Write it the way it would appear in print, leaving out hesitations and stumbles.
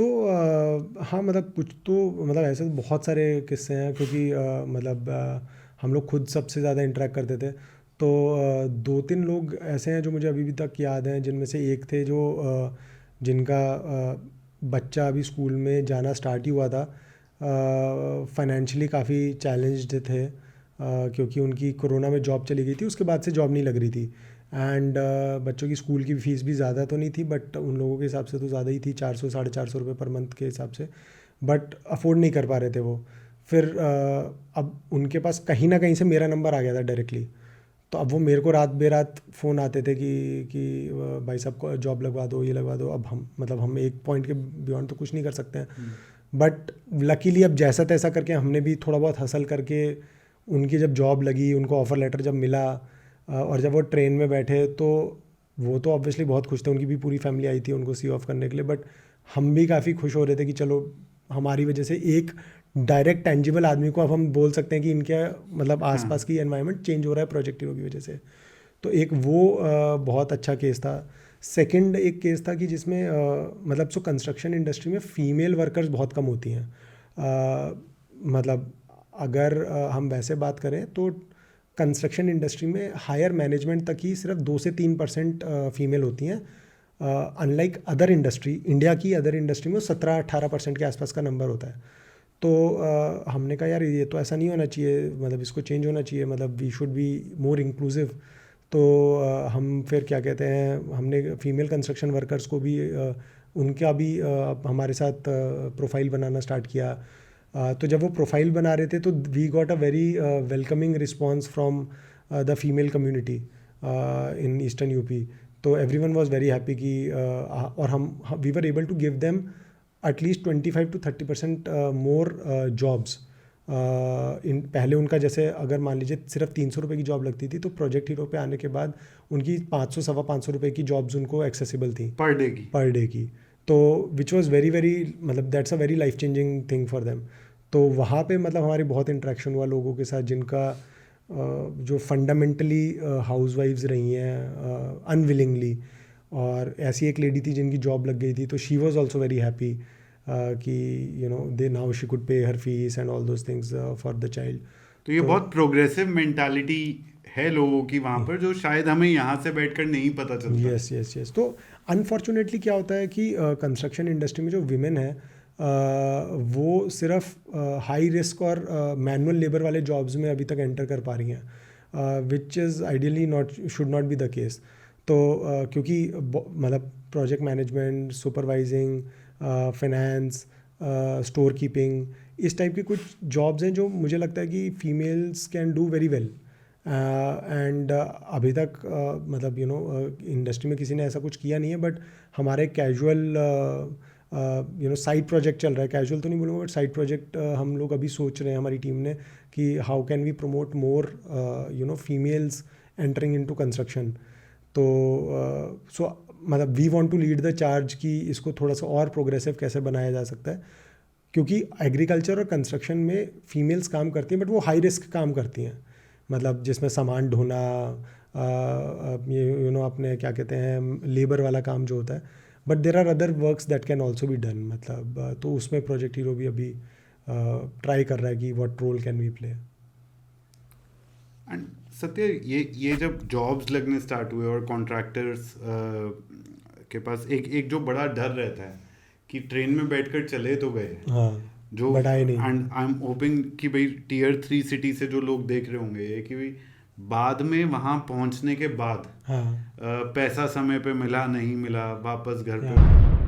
तो हाँ मतलब कुछ तो मतलब ऐसे तो बहुत सारे किस्से हैं क्योंकि हम लोग खुद सबसे ज़्यादा इंटरेक्ट करते थे। तो 2-3 लोग ऐसे हैं जो मुझे अभी भी तक याद हैं, जिनमें से एक थे जो जिनका बच्चा अभी स्कूल में जाना स्टार्ट ही हुआ था। फाइनेंशियली काफ़ी चैलेंज्ड थे क्योंकि उनकी कोरोना में जॉब चली गई थी, उसके बाद से जॉब नहीं लग रही थी। एंड बच्चों की स्कूल की फ़ीस भी ज़्यादा तो नहीं थी, बट उन लोगों के हिसाब से तो ज़्यादा ही थी, 400 450 रुपये पर मंथ के हिसाब से, बट अफोर्ड नहीं कर पा रहे थे वो। फिर अब उनके पास कहीं ना कहीं से मेरा नंबर आ गया था डायरेक्टली। तो अब वो मेरे को रात बेरात फ़ोन आते थे कि भाई साहब को जॉब लगवा दो, ये लगवा दो। अब हम एक पॉइंट के बियॉन्ड तो कुछ नहीं कर सकते हैं, बट लकीली अब जैसा तैसा करके हमने भी थोड़ा बहुत हसल करके उनकी जब जॉब लगी, उनको ऑफ़र लेटर जब मिला, और जब वो ट्रेन में बैठे तो वो तो ऑब्वियसली बहुत खुश थे, उनकी भी पूरी फैमिली आई थी उनको सी ऑफ करने के लिए। बट हम भी काफ़ी खुश हो रहे थे कि चलो हमारी वजह से एक डायरेक्ट टेंजिबल आदमी को अब हम बोल सकते हैं कि इनके मतलब आसपास की एनवायरनमेंट चेंज हो रहा है प्रोजेक्ट हीरो की वजह से। तो एक वो बहुत अच्छा केस था। सेकंड एक केस था कि जिसमें सो कंस्ट्रक्शन इंडस्ट्री में फ़ीमेल वर्कर्स बहुत कम होती हैं। मतलब अगर हम वैसे बात करें तो कंस्ट्रक्शन इंडस्ट्री में हायर मैनेजमेंट तक ही सिर्फ 2 से 3% फीमेल होती हैं। अनलाइक अदर इंडस्ट्री, इंडिया की अदर इंडस्ट्री में 17-18% के आसपास का नंबर होता है। तो हमने कहा यार ये तो ऐसा नहीं होना चाहिए, मतलब इसको चेंज होना चाहिए, मतलब we should be more inclusive. तो हम फिर क्या कहते हैं, हमने फीमेल कंस्ट्रक्शन वर्कर्स को भी उनका भी हमारे साथ प्रोफाइल बनाना स्टार्ट किया। तो जब वो प्रोफाइल बना रहे थे तो we got a very welcoming response from the female community in eastern UP. तो एवरीवन वाज वेरी हैप्पी कि और हम we were able to give them at least 25 to 30% more jobs. इन पहले उनका जैसे अगर मान लीजिए सिर्फ 300 रुपये की जॉब लगती थी, तो प्रोजेक्ट हीरो पे आने के बाद उनकी 500 सवा 500 रुपये की जॉब्स उनको एक्सेसिबल थी पर डे की। तो विच वॉज़ वेरी वेरी मतलब that's a very life changing thing for them. तो वहाँ पे मतलब हमारी बहुत इंटरेक्शन हुआ लोगों के साथ जिनका जो फंडामेंटली हाउस वाइफ्स रही हैं अनविलिंगली, और ऐसी एक लेडी थी जिनकी जॉब लग गई थी, तो she was also very happy कि you know they now she could pay her fees and all those things for the child. तो ये बहुत प्रोग्रेसिव मेंटालिटी है लोगों की वहाँ पर, जो शायद हमें यहाँ से बैठकर नहीं पता चलता है। Yes yes yes. तो अनफॉर्चुनेटली क्या होता है कि कंस्ट्रक्शन इंडस्ट्री में जो विमेन है वो सिर्फ हाई रिस्क और मैनुअल लेबर वाले जॉब्स में अभी तक एंटर कर पा रही हैं, which is ideally not should not be the case. तो क्योंकि मतलब project management, supervising, finance, store keeping, इस टाइप की कुछ जॉब्स हैं जो मुझे लगता है कि females can do very well. And अभी तक मतलब इंडस्ट्री में किसी ने ऐसा कुछ किया नहीं है, बट हमारे कैजुअल साइड प्रोजेक्ट चल रहा है, कैजुअल तो नहीं बोलूँगा बट साइड प्रोजेक्ट हम लोग अभी सोच रहे हैं हमारी टीम ने कि how can we promote more females entering into construction. तो सो मतलब we want to lead the charge कि इसको थोड़ा सा और प्रोग्रेसिव कैसे बनाया जा सकता है, क्योंकि एग्रीकल्चर और कंस्ट्रक्शन में फीमेल्स काम करती हैं बट वो हाई रिस्क काम करती हैं, मतलब जिसमें सामान ढोना, ये अपने क्या कहते हैं लेबर वाला काम जो होता है, but there are other works that can also be done. मतलब तो उसमें प्रोजेक्ट हीरो भी अभी ट्राई कर रहा है कि what role can we play. And Satya, ये जब जॉब्स लगने स्टार्ट हुए और कॉन्ट्रैक्टर्स के पास एक एक जो बड़ा डर रहता है कि ट्रेन में बैठकर चले तो गए, हाँ जो बट आए नहीं। एंड आई एम होपिंग कि भाई टीयर 3 सिटी से जो लोग देख रहे होंगे ये कि भाई बाद में वहाँ पहुँचने के बाद हाँ पैसा समय पे मिला नहीं मिला, वापस घर या पे